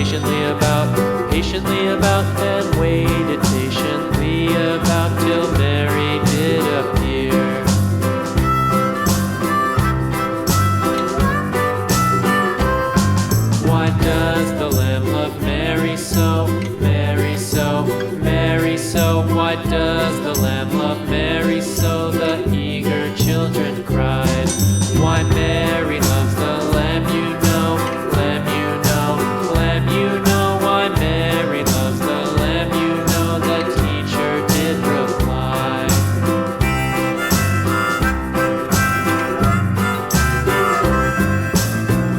patiently about, and waited patiently about till Mary did appear. Why does the lamb love Mary so, Mary so, Mary so? Why does the lamb love Mary so? The eager children cried. Why Mary loves the lamb, you know, lamb, you know, lamb, you know. Why Mary loves the lamb, you know, the teacher did reply.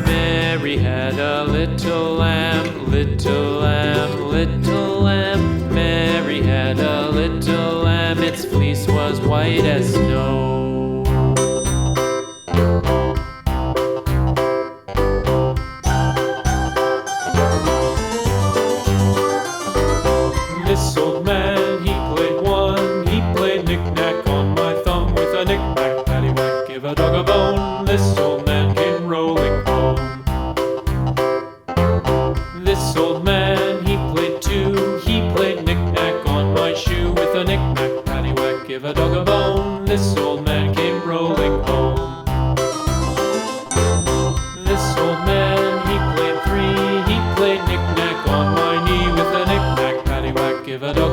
Mary had a little lamb, little lamb, little lamb. Mary had a little lamb, its fleece was white as snow. This old man, he played one, he played knick-knack on my thumb with a knick-knack, paddywhack, give a dog a bone. This old man came rolling home. This old man, he played two, he played knick-knack on my shoe with a knick-knack, paddywhack, give a dog a bone. This old man came rolling home. This old man, he played three, he played knick-knack on my knee with a knick-knack, paddywhack, give a dog